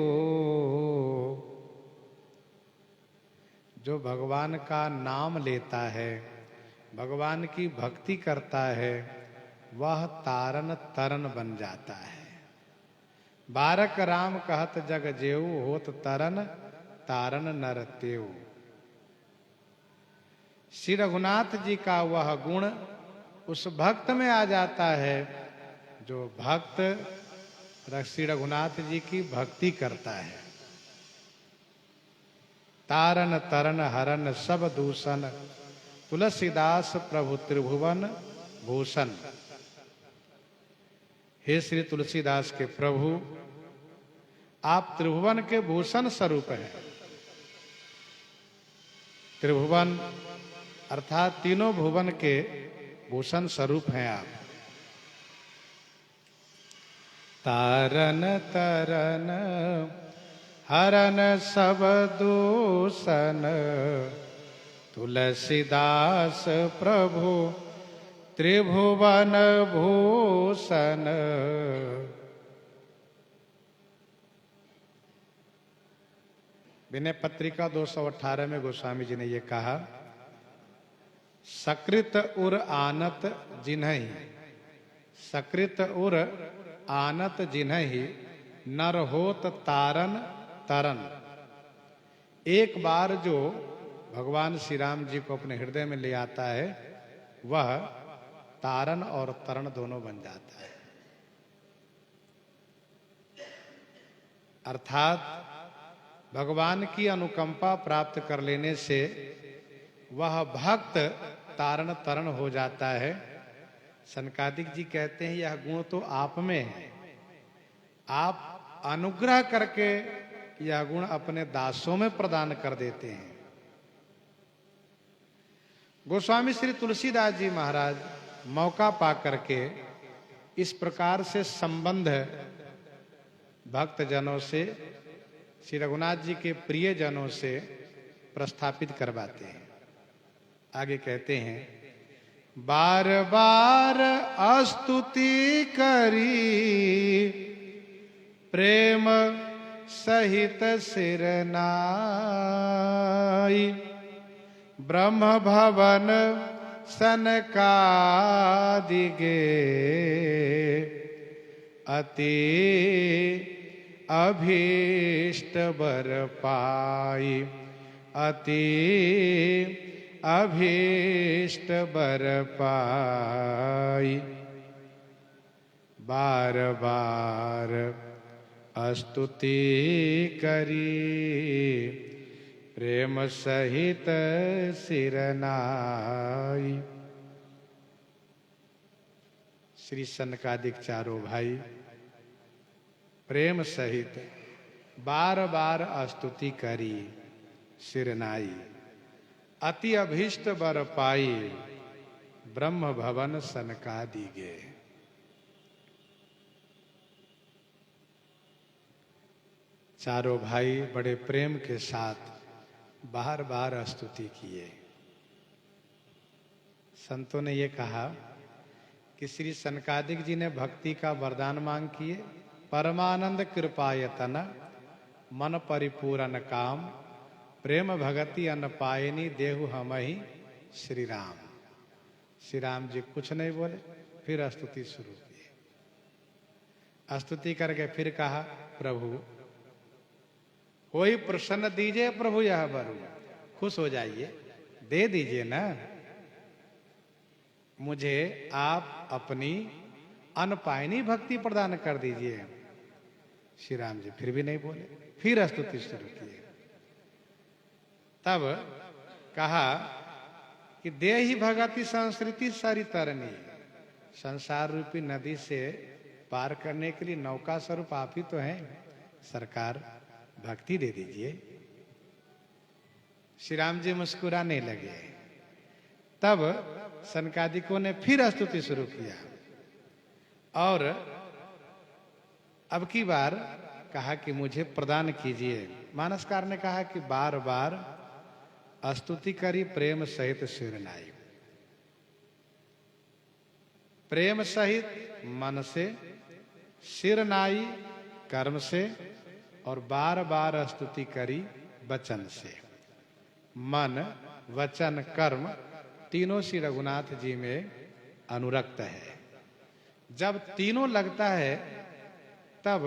जो भगवान का नाम लेता है, भगवान की भक्ति करता है, वह तारन तरन बन जाता है। बारक राम कहत जग जेऊ, होत तरन तारन नर तेऊ। श्री रघुनाथ जी का वह गुण उस भक्त में आ जाता है जो भक्त श्री रघुनाथ जी की भक्ति करता है। तारन तरन हरन सब दूषण, तुलसीदास प्रभु त्रिभुवन भूषण। हे श्री तुलसीदास के प्रभु, आप त्रिभुवन के भूषण स्वरूप हैं। त्रिभुवन अर्थात तीनों भुवन के भूषण स्वरूप हैं आप। तारन तरन हरन सब दूषण, तुलसीदास प्रभु त्रिभुवन भूषण। विनय पत्रिका 218 में गोस्वामी जी ने ये कहा, सकृत उर आनत जिन्हहि, सकृत उर आनत जिन्हहि, नर होत तारन तरन। एक बार जो भगवान श्री राम जी को अपने हृदय में ले आता है, वह तारन और तरण दोनों बन जाता है। अर्थात भगवान की अनुकंपा प्राप्त कर लेने से वह भक्त तारण तरण हो जाता है। सनकादिक जी कहते हैं, यह गुण तो आप में है, आप अनुग्रह करके यह गुण अपने दासों में प्रदान कर देते हैं। गोस्वामी श्री तुलसीदास जी महाराज मौका पा करके इस प्रकार से संबंध भक्त जनों से, श्री रघुनाथ जी के प्रिय जनों से प्रस्थापित करवाते हैं। आगे कहते हैं, बार बार स्तुति करी प्रेम सहित सिर नाई, ब्रह्म भवन सनकादिगे अति अभीष्ट बर पाई, अति अभीष्ट बर पाई। बार बार स्तुति करी प्रेम सहित सिर नाई। श्री सनकादिक चारों भाई प्रेम सहित बार बार स्तुति करी सिर नाई, अति अभीष्ट बर पाई, ब्रह्म भवन सनकादिगे। चारों भाई बड़े प्रेम के साथ बार बार स्तुति किए। संतों ने ये कहा कि श्री सनकादिक जी ने भक्ति का वरदान मांग किए, परमानंद कृपायतन मन परिपूरन काम, प्रेम भगति अन पायनी देहु हमहि श्री राम। श्री राम जी कुछ नहीं बोले, फिर स्तुति शुरू की। स्तुति करके फिर कहा, प्रभु कोई प्रसन्न दीजिए, प्रभु यह वर खुश हो जाइए, दे दीजिए ना मुझे, आप अपनी अनपायनी भक्ति प्रदान कर दीजिए। श्री राम जी फिर भी नहीं बोले, फिर स्तुति शुरू की। तब कहा कि देहि भगति संस्कृति सरि तरनी, संसार रूपी नदी से पार करने के लिए नौका स्वरूप आप ही तो हैं, सरकार भक्ति दे दीजिए। श्री राम जी मुस्कुराने लगे। तब सनकादिकों ने फिर स्तुति शुरू किया और अब की बार कहा कि मुझे प्रदान कीजिए। मानसकार ने कहा कि बार बार स्तुति करी प्रेम सहित सिर नाई। प्रेम सहित मन से, सिर नाई कर्म से, और बार बार स्तुति करी वचन से। मन, वचन, कर्म तीनों श्री रघुनाथ जी में अनुरक्त है। जब तीनों लगता है तब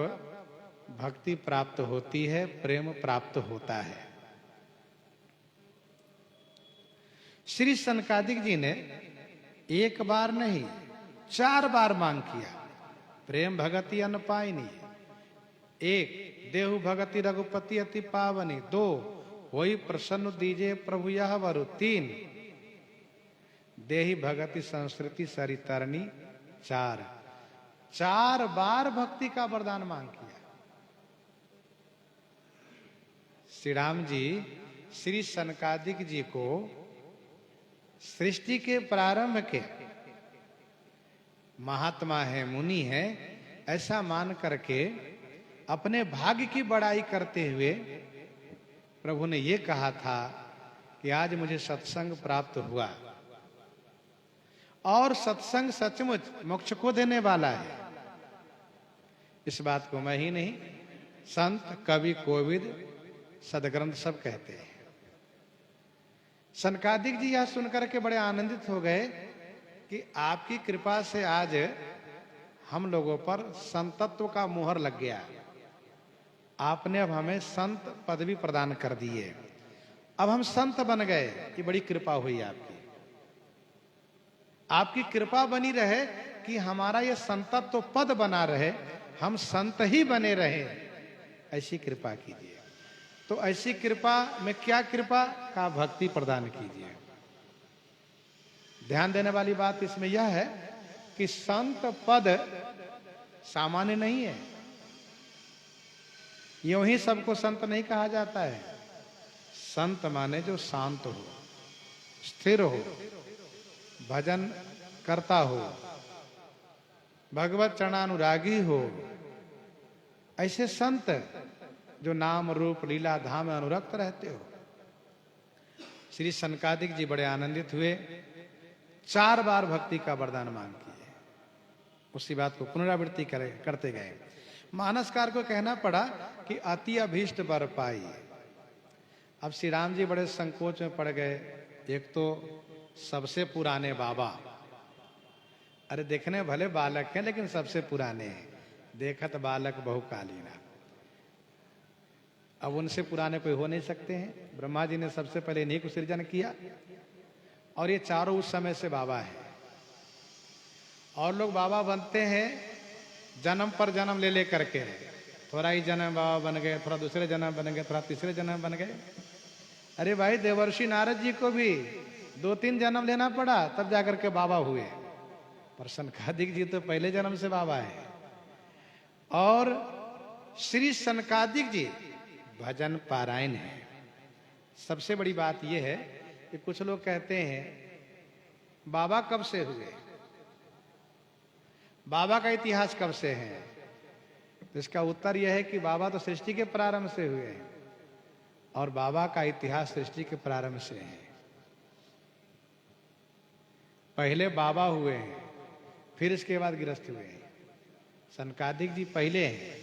भक्ति प्राप्त होती है, प्रेम प्राप्त होता है। श्री सनकादिक जी ने एक बार नहीं 4 बार मांग किया, प्रेम भगति अन पायनी। 1 देहु भगति रघुपति अति पावनी। 2 होई प्रसन्न दीजे प्रभु यह वरु। 3 देहि भगति संस्कृति सरि तरनी। 4 बार भक्ति का वरदान मांग किया। श्री राम जी श्री सनकादिक जी को सृष्टि के प्रारंभ के महात्मा है, मुनि है, ऐसा मान करके अपने भाग्य की बड़ाई करते हुए प्रभु ने ये कहा था कि आज मुझे सत्संग प्राप्त हुआ और सत्संग सचमुच मोक्ष को देने वाला है। इस बात को मैं ही नहीं, संत, कवि, कोविद, सदग्रंथ सब कहते हैं। सनकादिक जी यह सुनकर के बड़े आनंदित हो गए कि आपकी कृपा से आज हम लोगों पर संतत्व का मुहर लग गया। आपने अब हमें संत पदवी प्रदान कर दी है, अब हम संत बन गए। ये बड़ी कृपा हुई आपकी। आपकी कृपा बनी रहे कि हमारा ये संतत्व पद बना रहे, हम संत ही बने रहे, ऐसी कृपा कीजिए। तो ऐसी कृपा में क्या कृपा का भक्ति प्रदान कीजिए। ध्यान देने वाली बात इसमें यह है कि संत पद सामान्य नहीं है। यूं ही सबको संत नहीं कहा जाता है। संत माने जो शांत हो, स्थिर हो, भजन करता हो, भगवत चरणानुरागी हो, ऐसे संत जो नाम रूप लीला धाम में अनुरक्त रहते हो। श्री सनकादिक जी बड़े आनंदित हुए, 4 बार भक्ति का वरदान मांग किए। उसी बात को पुनरावृत्ति करते गए। मानसकार को कहना पड़ा कि अति अभीष्ट वर पाई। अब श्री राम जी बड़े संकोच में पड़ गए। एक तो सबसे पुराने बाबा, अरे देखने भले बालक हैं लेकिन सबसे पुराने हैं। देखत बालक बहुकालीना, अब उनसे पुराने कोई हो नहीं सकते हैं। ब्रह्मा जी ने सबसे पहले इन्हीं को सृजन किया और ये चारों उस समय से बाबा है। और लोग बाबा बनते हैं जन्म पर जन्म ले करके। थोड़ा ही जन्म बाबा बन गए, थोड़ा दूसरे जन्म बन गए, थोड़ा तीसरे जन्म बन गए। अरे भाई, देवर्षि नारद जी को भी 2-3 जन्म लेना पड़ा तब जाकर के बाबा हुए। पर सनकादिक जी तो पहले जन्म से बाबा है। और श्री सनकादिक जी भजन पारायण है। सबसे बड़ी बात यह है कि कुछ लोग कहते हैं बाबा कब से हुए, बाबा का इतिहास कब से है। तो इसका उत्तर यह है कि बाबा तो सृष्टि के प्रारंभ से हुए हैं और बाबा का इतिहास सृष्टि के प्रारंभ से है। पहले बाबा हुए हैं, फिर इसके बाद गृहस्थ हुए हैं। सनकादिक जी पहले हैं,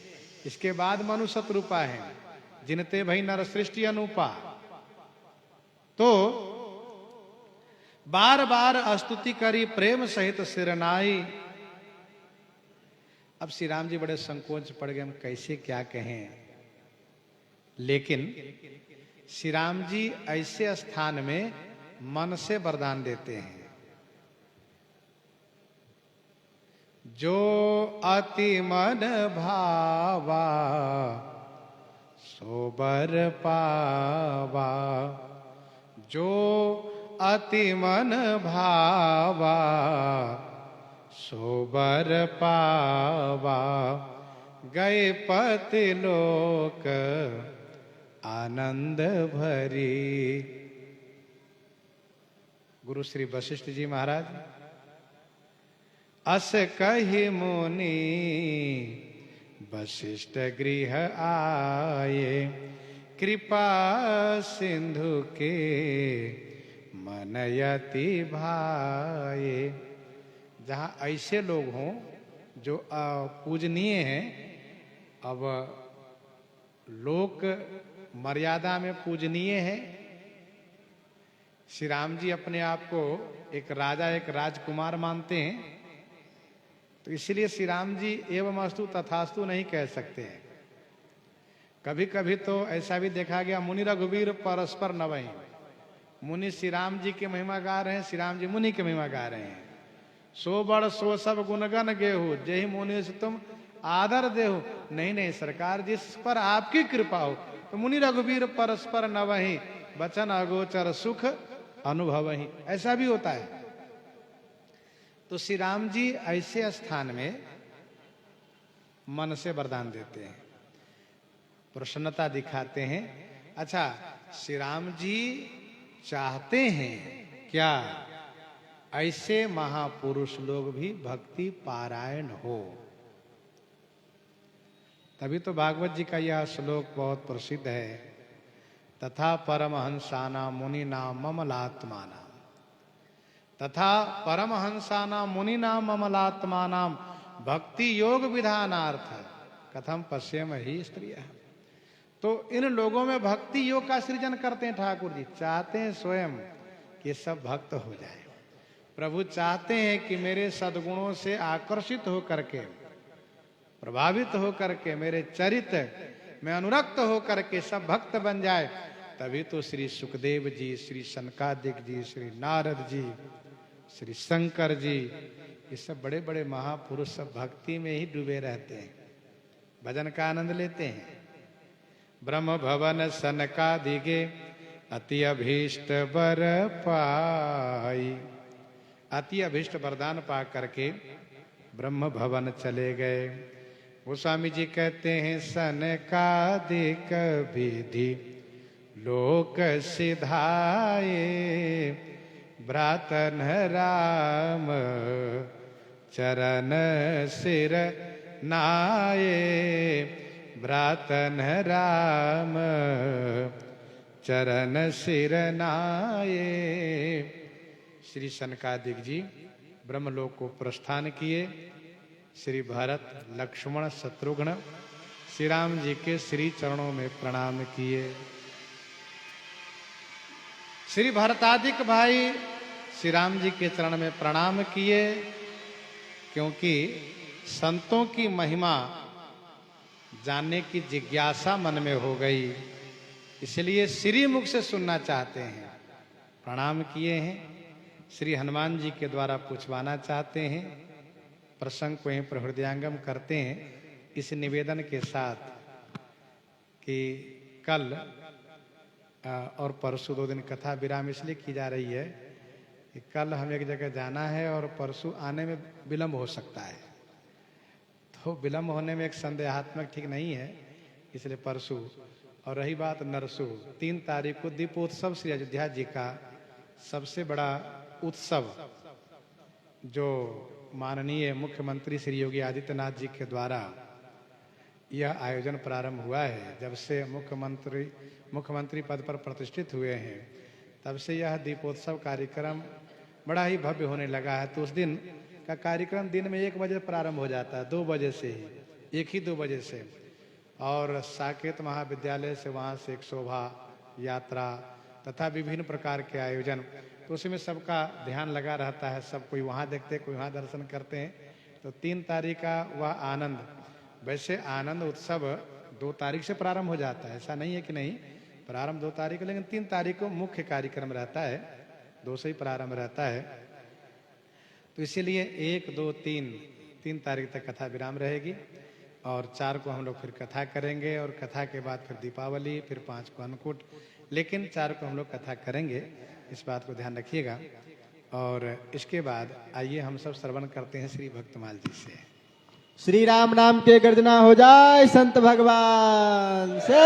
इसके बाद मनु शत्रुपा है, जिनते भई नर सृष्टि अनुपा। तो बार बार स्तुति करी प्रेम सहित सिरनाई। अब श्री राम जी बड़े संकोच पड़ गए, हम कैसे क्या कहें। लेकिन श्री राम जी ऐसे स्थान में मन से वरदान देते हैं जो अति मन भावा सो बर पावा। जो अति मन भावा सो बर पावा। गए पति लोक आनंद भरी। गुरु श्री वशिष्ठ जी महाराज अस कहि मुनि वशिष्ठ गृह आए। कृपा सिंधु के मनयति भाए। जहाँ ऐसे लोग हों जो पूजनीय हैं, अब लोक मर्यादा में पूजनीय है। श्री राम जी अपने आप को एक राजा, एक राजकुमार मानते हैं, तो इसलिए श्री राम जी एवं अस्तु तथास्तु नहीं कह सकते हैं। कभी कभी तो ऐसा भी देखा गया, मुनि रघुवीर परस्पर नवहीं। मुनि श्री राम जी की महिमा गा रहे हैं, श्री राम जी मुनि की महिमा गा रहे हैं। सो बड़ सो सब गुणगन गेहू, जय मुनि से तुम आदर देहु। नहीं नहीं सरकार, जिस पर आपकी कृपा हो। तो मुनि रघुवीर परस्पर नवहीं, वचन अगोचर सुख अनुभवहीं। ऐसा भी होता है। तो श्री राम जी ऐसे स्थान में मन से वरदान देते हैं, प्रसन्नता दिखाते हैं अच्छा, श्री राम जी चाहते हैं क्या ऐसे महापुरुष लोग भी भक्ति पारायण हो। तभी तो भागवत जी का यह श्लोक बहुत प्रसिद्ध है, तथा परमहंसाना मुनिना ममलात्माना, तथा परमहंसाना मुनिना ममलात्माना भक्ति योग विधानार्थ कथम पश्यम ही स्त्रियः। तो इन लोगों में भक्ति योग का सृजन करते हैं ठाकुर जी, चाहते हैं स्वयं कि सब भक्त हो जाए। प्रभु चाहते हैं कि मेरे सद्गुणों से आकर्षित होकर के, प्रभावित होकर के, मेरे चरित्र में अनुरक्त होकर के सब भक्त बन जाए। तभी तो श्री सुखदेव जी, श्री सनकादिक जी, श्री नारद जी, श्री शंकर जी, ये सब बड़े बड़े महापुरुष सब भक्ति में ही डूबे रहते हैं, भजन का आनंद लेते हैं। ब्रह्म भवन सनकादिगे अति अभीष्ट वर पाई, अति अभीष्ट वरदान पा करके ब्रह्म भवन चले गए। गोस्वामी जी कहते हैं सनकादिक विधि लोक सिधाए, भ्रातन राम चरण सिर नाये, भ्रातन राम चरण सिर नाये। श्री सनकादिक जी ब्रह्मलोक को प्रस्थान किए। श्री भरत, लक्ष्मण, शत्रुघ्न श्री राम जी के श्री चरणों में प्रणाम किए। श्री भरतादिक भाई श्री राम जी के चरण में प्रणाम किए, क्योंकि संतों की महिमा जानने की जिज्ञासा मन में हो गई, इसलिए श्री मुख से सुनना चाहते हैं। प्रणाम किए हैं। श्री हनुमान जी के द्वारा पूछवाना चाहते हैं। प्रसंग को यहीं पर हृदयांगम करते हैं इस निवेदन के साथ कि कल और परसों 2 दिन कथा विराम इसलिए की जा रही है कि कल हमें एक जगह जाना है और परसों आने में विलंब हो सकता है। तो विलंब होने में एक संदेहात्मक ठीक नहीं है, इसलिए परसों। और रही बात नरसों, 3 तारीख को दीपोत्सव श्री अयोध्या जी का सबसे बड़ा उत्सव जो माननीय मुख्यमंत्री श्री योगी आदित्यनाथ जी के द्वारा यह आयोजन प्रारंभ हुआ है। जब से मुख्यमंत्री पद पर प्रतिष्ठित हुए हैं तब से यह दीपोत्सव कार्यक्रम बड़ा ही भव्य होने लगा है। तो उस दिन का कार्यक्रम दिन में 1 बजे प्रारंभ हो जाता है, 2 बजे से ही, 1 ही 2 बजे से। और साकेत महाविद्यालय से वहाँ से एक शोभा यात्रा तथा विभिन्न प्रकार के आयोजन, तो उसमें सबका ध्यान लगा रहता है। सब कोई वहाँ देखते, कोई वहाँ दर्शन करते हैं। तो 3 तारीख का वह आनंद, वैसे आनंद उत्सव 2 तारीख से प्रारंभ हो जाता है, ऐसा नहीं है कि नहीं, प्रारंभ 2 तारीख, लेकिन 3 तारीख को मुख्य कार्यक्रम रहता है, 2 से ही प्रारंभ रहता है। तो इसीलिए 1, 2, 3 तारीख तक कथा विराम रहेगी और 4 को हम लोग फिर कथा करेंगे और कथा के बाद फिर दीपावली, फिर 5 को अन्नकूट, लेकिन 4 को हम लोग कथा करेंगे, इस बात को ध्यान रखिएगा। और इसके बाद आइए हम सब श्रवण करते हैं श्री भक्तमाल जी से। श्री राम नाम के गर्जना हो जाए संत भगवान से।